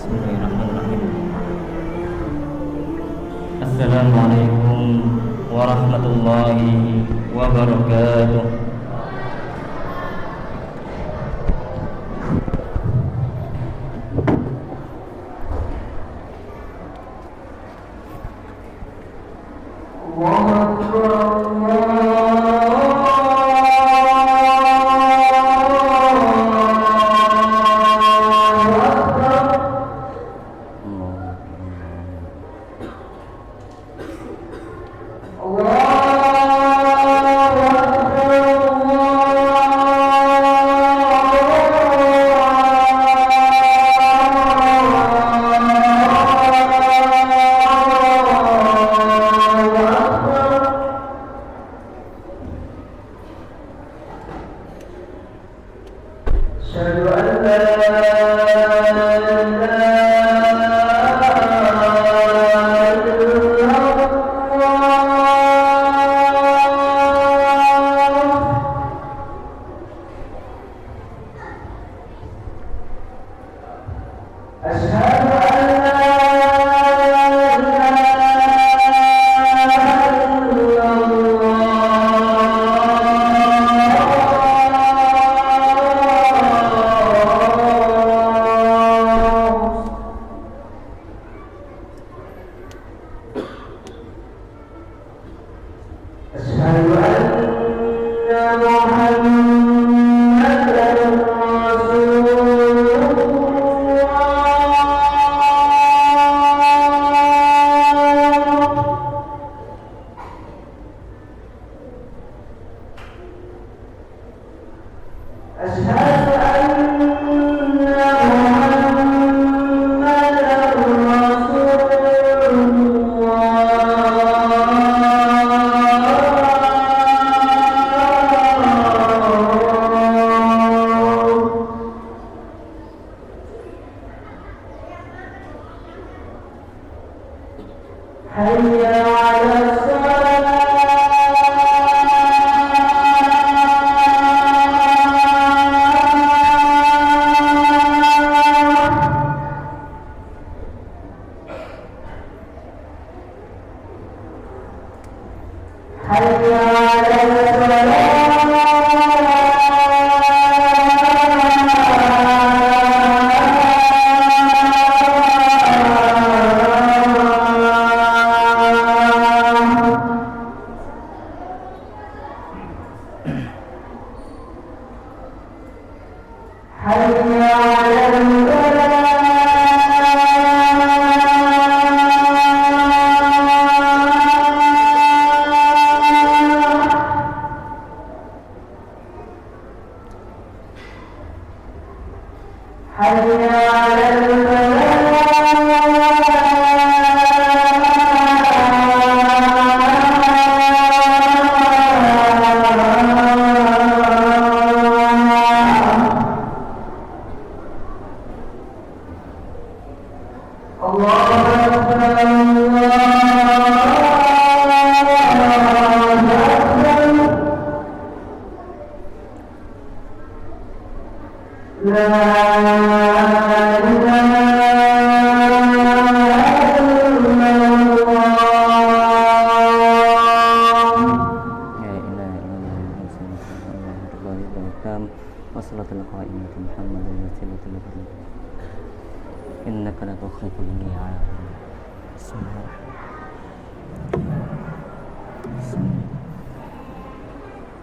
Bismillahirrahmanirrahim. Assalamualaikum warahmatullahi wabarakatuh.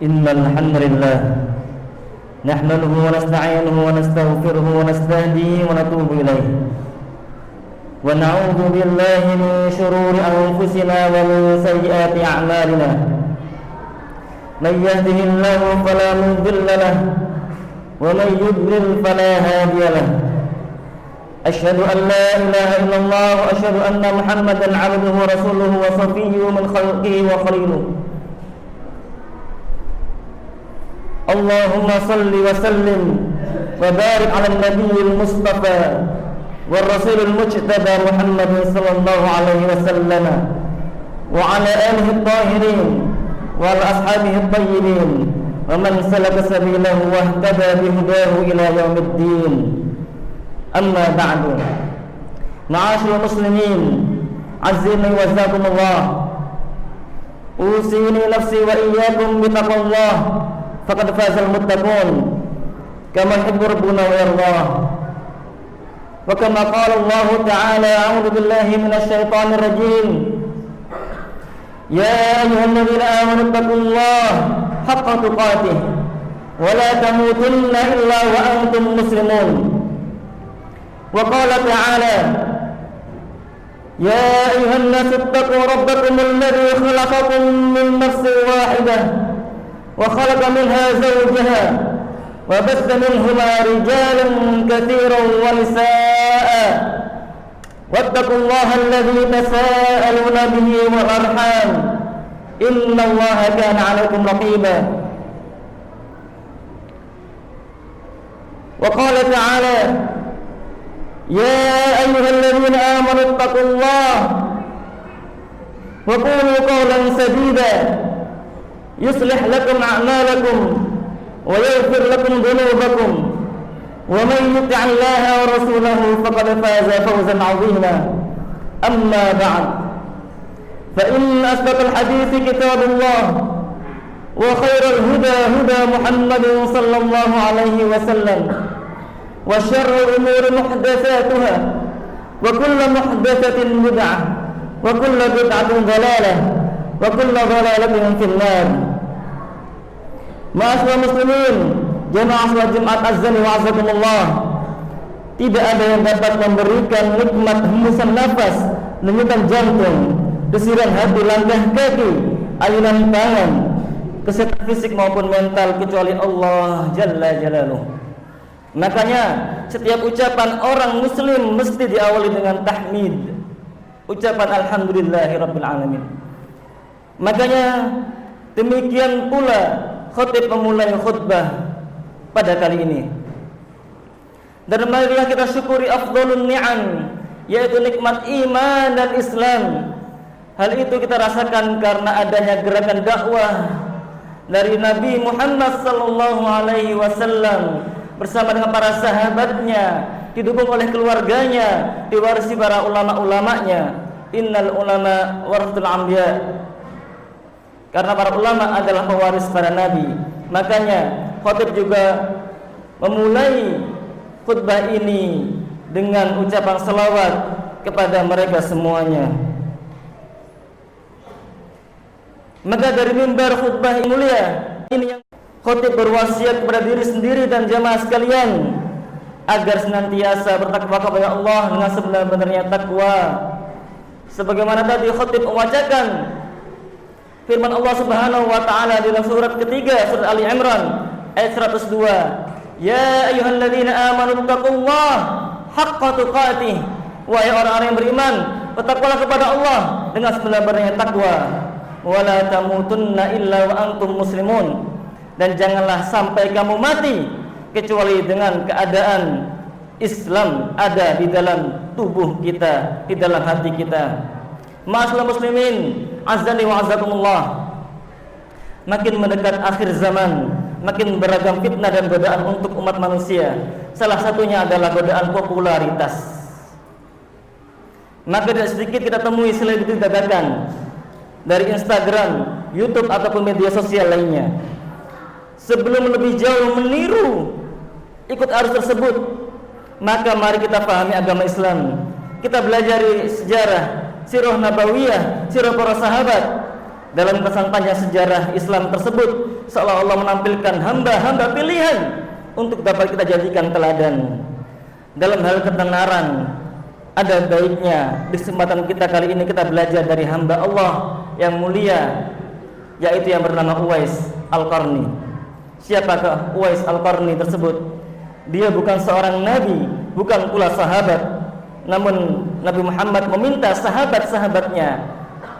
Innal hamdalillah nahmaduhu wa nasta'inuhu wa nastaghfiruhu wa nastahdihi wa natubu ilayh wa na'udzu billahi min shururi anfusina wa min sayyiati a'malina man yahdihillahu fala mudilla lahu wa man yudlil fala hadiya lahu ashhadu an la ilaha illallah wa ashhadu anna muhammadan 'abduhu wa rasuluhu wa safiyyuhu min khalqihi wa khaliluhu. Allahumma salli wa sallim wa barik ala nabiyil mustafa wal rasulil mujtaba Muhammad sallallahu alaihi wasallam wa ala alihi at-tahirin wa ala ashabihi at-tayyibin wa man salaka sabilahu wa ihtada bihudahu ila yaumiddin. Amma ba'du. Ma'asyiral muslimin, azzni wa jazakumullah. Usini nafsi wa iyyakum bittaqwallah. Faqad fazal muttaqun. Kama yuhibbu rabbuna wa yardah. Wa kama qala Allah ta'ala, a'udzu billahi minasy syaithanir rajim. Ya ayyuhalladzina amanu taqullaha haqqa tuqatih wa la tamutunna illa wa antum muslimun. Wa qala ta'ala, ya ayyuhan nasu ittaqu rabbakumul ladzi khalaqakum min nafsin wahidah wa khalaqa minha zawjaha wa batha minhuma rijalan katsiran wa nisaa'a wattaqullaha alladzi tasaaluna bihi wal arham innallaha kana 'alaykum raqiba. Wa qala ta'ala, ya ayyuhalladzina amanu ittaqullaha wa qulu qawlan sadida yuslih lakum a'malakum wa yaghfir lakum dhunubakum wa man yuti'illaha wa rasulahu faqad faza fawzan 'azima. Amma ba'd, fa inna asdaqal hadithi kitabullah wa khairal huda huda Muhammadin sallallahu alaihi wasallam wa syarrul umuri muhdatsatuha wa kullu muhdatsatin bid'ah wa kullu bid'atin dhalalah wa kullu dhalalatin finnar. Ma'asyiral muslimin, jamaah salat Jumat azan wa azakumullah. Tidak ada yang dapat memberikan nikmat hembusan nafas, denyutan jantung, desiran hati, langkah kaki, ayunan tangan, kesehatan fisik maupun mental kecuali Allah Jalla Jalaluh. Makanya setiap ucapan orang muslim mesti diawali dengan tahmid, ucapan alhamdulillahirabbil alamin. Makanya demikian pula khatib memulai khutbah pada kali ini. Dan marilah kita syukuri afdhalun ni'am, yaitu nikmat iman dan Islam. Hal itu kita rasakan karena adanya gerakan dakwah dari Nabi Muhammad sallallahu alaihi wasallam bersama dengan para sahabatnya, didukung oleh keluarganya, diwarisi para ulama-ulamanya. Innal ulama warathul anbiya. Karena para ulama adalah pewaris para nabi. Makanya khatib juga memulai khutbah ini dengan ucapan salawat kepada mereka semuanya. Maka dari mimbar khutbah yang mulia ini, yang khatib berwasiat kepada diri sendiri dan jamaah sekalian agar senantiasa bertakwa kepada Allah dengan sebenar-benarnya takwa. Sebagaimana tadi khatib membacakan firman Allah Subhanahu wa taala dalam surat ketiga, surat Ali Imran ayat 102. Ya ayyuhalladzina amanu taqullaha haqqa tuqatih. Wahai orang-orang yang beriman, bertakwalah kepada Allah dengan sebenar-benarnya takwa. Wala tamutunna illa wa antum muslimun. Dan janganlah sampai kamu mati kecuali dengan keadaan Islam ada di dalam tubuh kita, di dalam hati kita. Ma'asyiral muslimin, azani wa azakumullah. Makin mendekat akhir zaman, makin beragam fitnah dan godaan untuk umat manusia. Salah satunya adalah godaan popularitas. Maka tidak sedikit kita temui selebriti dadakan dari Instagram, YouTube ataupun media sosial lainnya. Sebelum lebih jauh meniru ikut arus tersebut, maka mari kita pahami agama Islam. Kita belajar sejarah, sirah nabawiyah, sirah para sahabat. Dalam kesan panjang sejarah Islam tersebut, seolah-olah menampilkan hamba-hamba pilihan untuk dapat kita jadikan teladan. Dalam hal ketenaran, ada baiknya di kesempatan kita kali ini kita belajar dari hamba Allah yang mulia, yaitu yang bernama Uwais Al-Qarni. Siapakah Uwais Al-Qarni tersebut? Dia bukan seorang nabi, bukan pula sahabat. Namun Nabi Muhammad meminta sahabat-sahabatnya,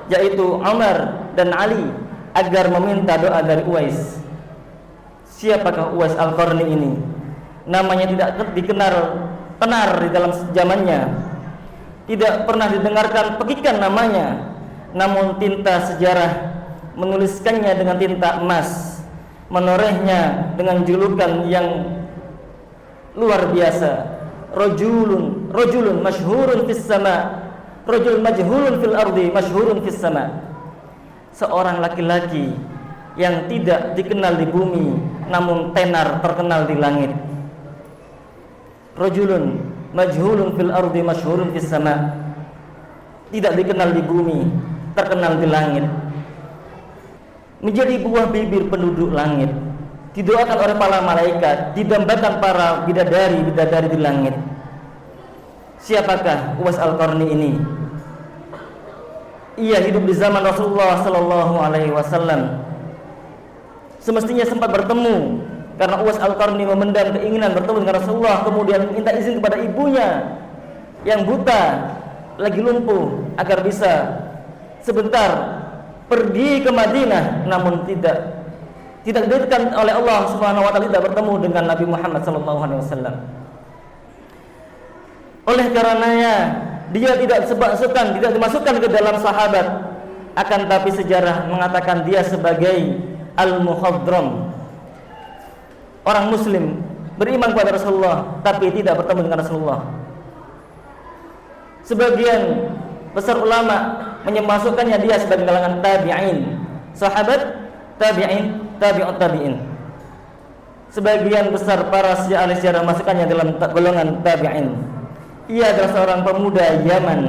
yaitu Umar dan Ali, agar meminta doa dari Uwais. Siapakah Uwais Al-Qarni ini? Namanya tidak dikenal tenar di dalam zamannya, tidak pernah didengarkan pekikan namanya. Namun tinta sejarah menuliskannya dengan tinta emas, menorehnya dengan julukan yang luar biasa, rajulun masyhurun fis sama, rajulun majhulun fil ardi masyhurun fis sama. Seorang laki-laki yang tidak dikenal di bumi namun tenar terkenal di langit. Rajulun majhulun fil ardi masyhurun fis sama. Tidak dikenal di bumi, terkenal di langit. Menjadi buah bibir penduduk langit. Didoakan oleh para malaikat, didambakan para bidadari di langit. Siapakah Uwais Al-Qarni ini? Ia hidup di zaman Rasulullah sallallahu alaihi wasallam. Semestinya sempat bertemu, karena Uwais Al-Qarni memendam keinginan bertemu dengan Rasulullah, kemudian minta izin kepada ibunya yang buta, lagi lumpuh, agar bisa sebentar pergi ke Madinah, namun tidak diberikan oleh Allah Subhanahu wa taala, tidak bertemu dengan Nabi Muhammad sallallahu alaihi wasallam. Oleh karenanya dia tidak dimasukkan ke dalam sahabat, akan tapi sejarah mengatakan dia sebagai al-mukhadram, orang muslim beriman kepada Rasulullah tapi tidak bertemu dengan Rasulullah. Sebagian besar ulama memasukkannya dia sebagai kalangan tabi'in, sahabat tabi'in, tabi'ut tabi'in. Sebagian besar para ahli sejarah masukkannya dalam golongan tabi'in. Ia adalah seorang pemuda Yaman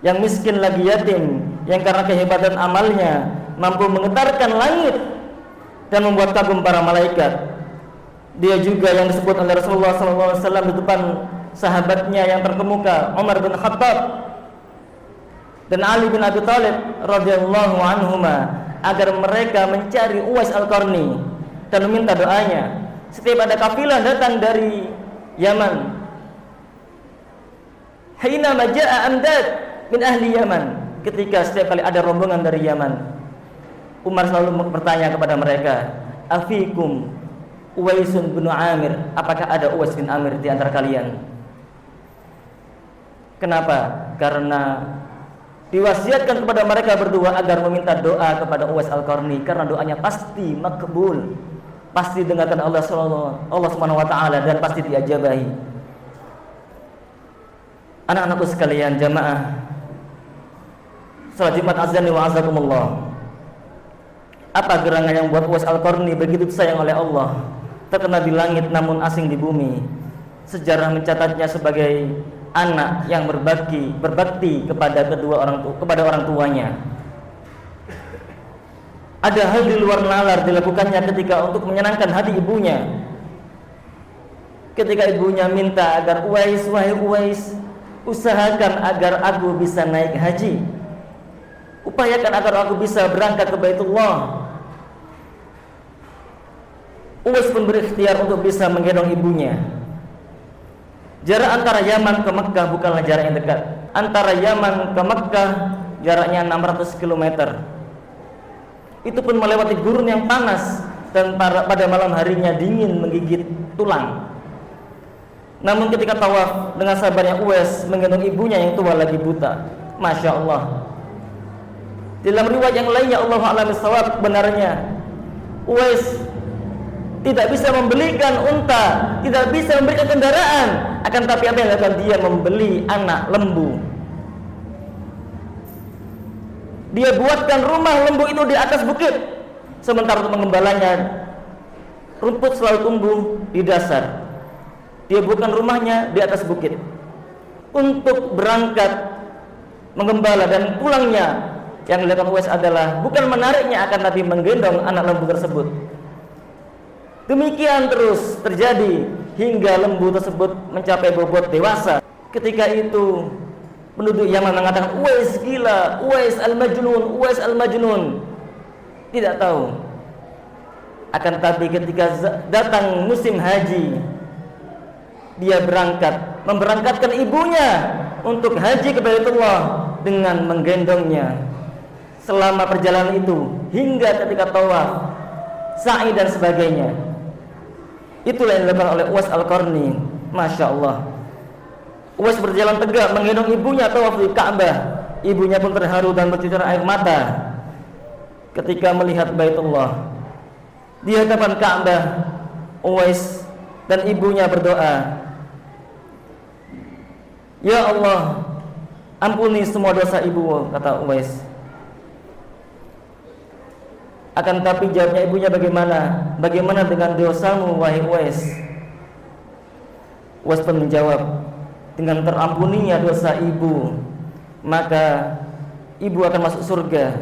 yang miskin lagi yatim, yang karena kehebatan amalnya mampu menggetarkan langit dan membuat kagum para malaikat. Dia juga yang disebut oleh Rasulullah SAW di depan sahabatnya yang terkemuka, Umar bin Khattab dan Ali bin Abi Thalib radhiyallahu anhuma, agar mereka mencari Uwais Al-Qarni dan meminta doanya. Setiap ada kafilah datang dari Yaman, hina majaa amdad min ahli Yaman, ketika setiap kali ada rombongan dari Yaman, Umar selalu bertanya kepada mereka, afikum Uwaisun bin Amir, apakah ada Uwais bin Amir di antara kalian? Kenapa? Karena diwasiatkan kepada mereka berdua agar meminta doa kepada Uwais Al-Qarni, karena doanya pasti makbul, pasti dengarkan Allah Subhanahu wa taala, dan pasti diajabahi. Anak-anakku sekalian, jamaah salat Jumat azani wa azakumullah. Apa gerangan yang buat Uwais Al-Qarni begitu disayang oleh Allah, terkenal di langit namun asing di bumi? Sejarah mencatatnya sebagai anak yang berbakti kepada orang tuanya. Ada hal di luar nalar dilakukannya ketika untuk menyenangkan hati ibunya. Ketika ibunya minta agar wahai Uwais, usahakan agar aku bisa naik haji, upayakan agar aku bisa berangkat ke Baitullah. Uwais pun berikhtiar untuk bisa menggendong ibunya. Jarak antara Yaman ke Mekkah bukanlah jarak yang dekat. Antara Yaman ke Mekkah jaraknya 600 km. Itu pun melewati gurun yang panas dan pada malam harinya dingin menggigit tulang. Namun ketika tawaf, dengan sabarnya Uwais menggendong ibunya yang tua lagi buta. Masya Allah. Dalam riwayat yang lainnya, Allahu a'lam bishawab, benarnya Uwais tidak bisa membelikan unta, tidak bisa memberikan kendaraan, akan tapi apa yang dilakukan, dia membeli anak lembu. Dia buatkan rumah lembu itu di atas bukit, sementara untuk mengembalanya rumput selalu tumbuh di dasar. Dia buatkan rumahnya di atas bukit untuk berangkat menggembala, dan pulangnya yang dilakukan Uwais adalah bukan menariknya, akan tapi menggendong anak lembu tersebut. Demikian terus terjadi hingga lembu tersebut mencapai bobot dewasa. Ketika itu penduduk Yaman mengatakan, Uwais gila, Uwais al-Majnun, Uwais al-Majnun. Tidak tahu. Akan tapi ketika datang musim haji, dia memberangkatkan ibunya untuk haji ke Baitullah dengan menggendongnya. Selama perjalanan itu hingga ketika tawaf, sa'i dan sebagainya. Itulah yang dilakukan oleh Uwais Al-Qarni. Masya Allah. Uwais berjalan tegak menggendong ibunya tawaf di Ka'bah. Ibunya pun terharu dan bercucuran air mata ketika melihat Baitullah. Di hadapan Ka'bah, Uwais dan ibunya berdoa, Ya Allah, ampuni semua dosa ibu, kata Uwais. Akan tapi jawabnya ibunya bagaimana? Bagaimana dengan dosamu, wahai Uwais? Uwais pun menjawab, dengan terampuninya dosa ibu, maka ibu akan masuk surga.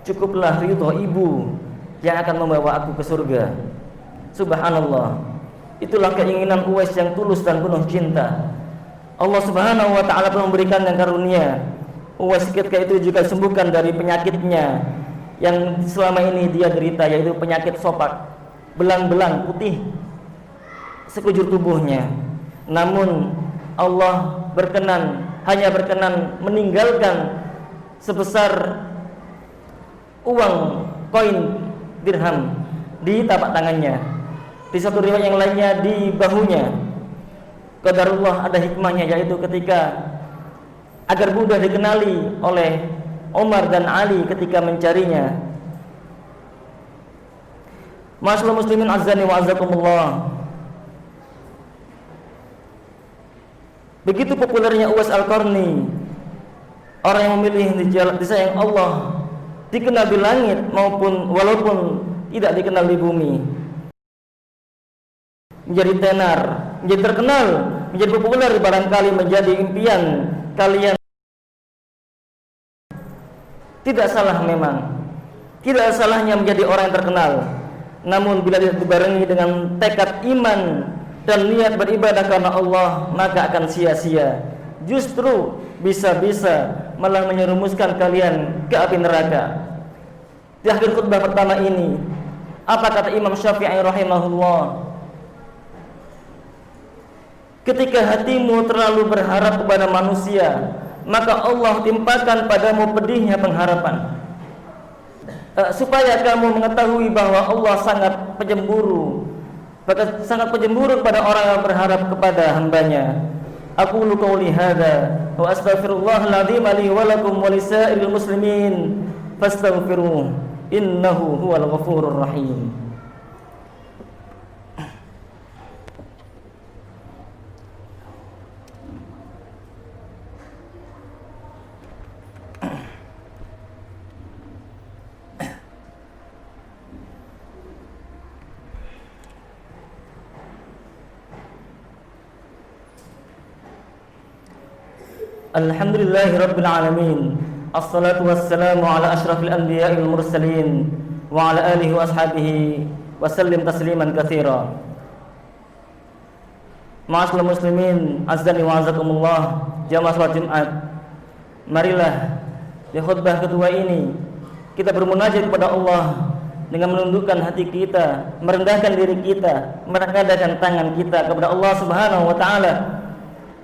Cukuplah ridho ibu yang akan membawa aku ke surga. Subhanallah. Itulah keinginan Uwais yang tulus dan penuh cinta. Allah Subhanahu wa ta'ala pun memberikan yang karunia. Uwais ketika itu juga disembuhkan dari penyakitnya yang selama ini dia derita, yaitu penyakit sopak, belang-belang putih sekujur tubuhnya. Namun Allah hanya berkenan meninggalkan sebesar uang koin dirham di tapak tangannya. Di satu riwayat yang lainnya di bahunya. Qadarullah, ada hikmahnya, yaitu ketika agar mudah dikenali oleh Umar dan Ali ketika mencarinya. Ma'asyiral muslimin azzani wa azzakumullah. Begitu populernya Uwais Al-Qarni, orang yang memilih di sayang Allah, dikenal di langit walaupun tidak dikenal di bumi. Menjadi tenar, menjadi terkenal, menjadi populer, barangkali menjadi impian kalian. Tidak salah memang, tidak salahnya menjadi orang yang terkenal. Namun bila tidak dibarengi dengan tekad iman dan niat beribadah karena Allah, maka akan sia-sia. Justru bisa-bisa malah menyerumuskan kalian ke api neraka. Di akhir khutbah pertama ini, apa kata Imam Syafi'i rahimahullah? Ketika hatimu terlalu berharap kepada manusia, maka Allah timpakan padamu pedihnya pengharapan. Supaya kamu mengetahui bahwa Allah sangat pencemburu, bahkan sangat pencemburu kepada orang yang berharap kepada hambanya. Aqulu qouli hadza wa astaghfirullahal-azim li wa lakum wa lisairil muslimin fastaghfiruhu innahu huwal ghafurur rahim. Alhamdulillahi rabbil alamin. Assalatu wassalamu ala asyrafil anbiya'il mursalin wa ala alihi wa ashabihi wa sallim tasliman katsira. Ma'asyiral muslimin azzani wa azakumullah, jamaah salat Jumat. Marilah di khutbah kedua ini kita bermunajat kepada Allah dengan menundukkan hati kita, merendahkan diri kita, merendahkan tangan kita kepada Allah Subhanahu wa taala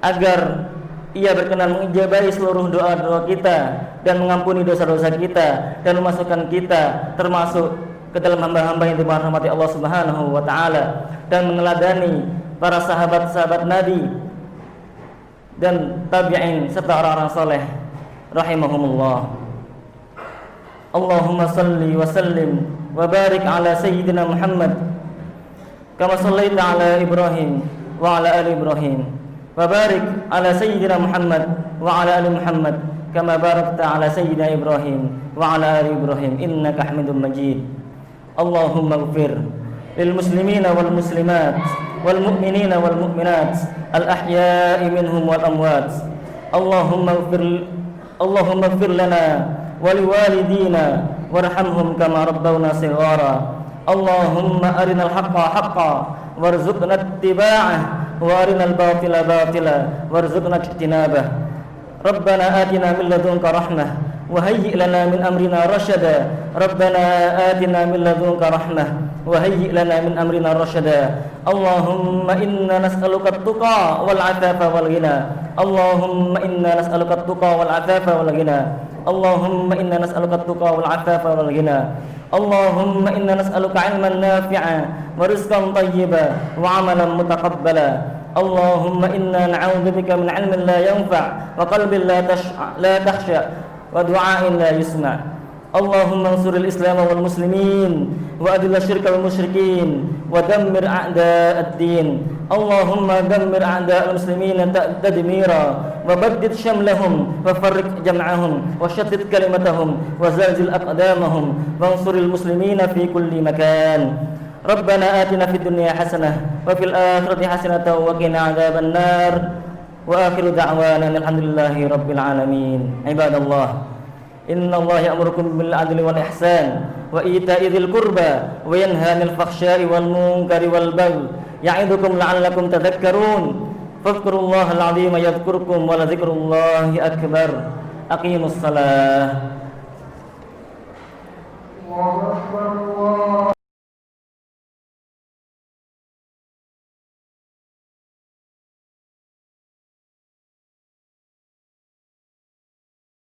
agar Ia berkenan mengijabahi seluruh doa-doa kita dan mengampuni dosa-dosa kita dan memasukkan kita termasuk ke dalam hamba-hamba yang dirahmati Allah Subhanahu wa taala dan meneladani para sahabat-sahabat Nabi dan tabi'in serta orang-orang saleh rahimahumullah. Allahumma salli wa sallim wa barik ala sayyidina Muhammad kama sallaita ala Ibrahim wa ala ali Ibrahim wa barik ala sayyidina Muhammad wa ala ali Muhammad kama barakta ala sayyidina Ibrahim wa ala ali Ibrahim innaka Hamidum Majid. Allahumma ighfir lil muslimina wal muslimat wal mu'minina wal mu'minat al ahya'i minhum wal amwat. Allahumma ighfir lana wa liwalidina warhamhum kama rabbawna shighara. Allahumma arinal haqqa haqqan warzuqna ittiba'ah wa arinal batila batila warzuqna ijtinabah. Rabbana atina min ladunka rahmah wa hayyi' lana min amrina rashada. Rabbana atina min ladunka rahmah wa hayyi' lana min amrina rashada. Allahumma inna nas'aluka at-tuqa wal 'afafa wal ghina. Allahumma inna nas'aluka at-tuqa wal 'afafa wal ghina. Allahumma inna nas'aluka at-tuqa wal 'afafa wal ghina. Allahumma inna nas'aluka 'ilman nafi'an wa rizqan thayyiban wa 'amalan mutaqabbala. Allahumma inna na'udzubika min 'ilmin la yanfa' wa qalbin la takhsha wa du'a'in la yusma'. Allahumma ansuril Islam wal muslimin wa adil syirka wal musyrikin wa dammir a'da'ad din. Allahumma dammir a'da'al muslimin tadmira wa وبدد شملهم وفرق جمعهم وشتت كلمتهم وزلزل أقدامهم وانصر المسلمين في كل مكان. ربنا آتنا في الدنيا حسنة وفي الآخرة حسنة وقنا عذاب النار. وآخر دعوانا الحمد لله رب العالمين. عباد الله، إن الله يأمركم بالعدل والإحسان وإيتاء ذي القربى وينهى عن الفحشاء والمنكر والبغي يعظكم لعلكم تذكرون. فاذكروا الله العظيم يذكركم ولذكر الله أكبر. أقيموا الصلاة. الله أكبر.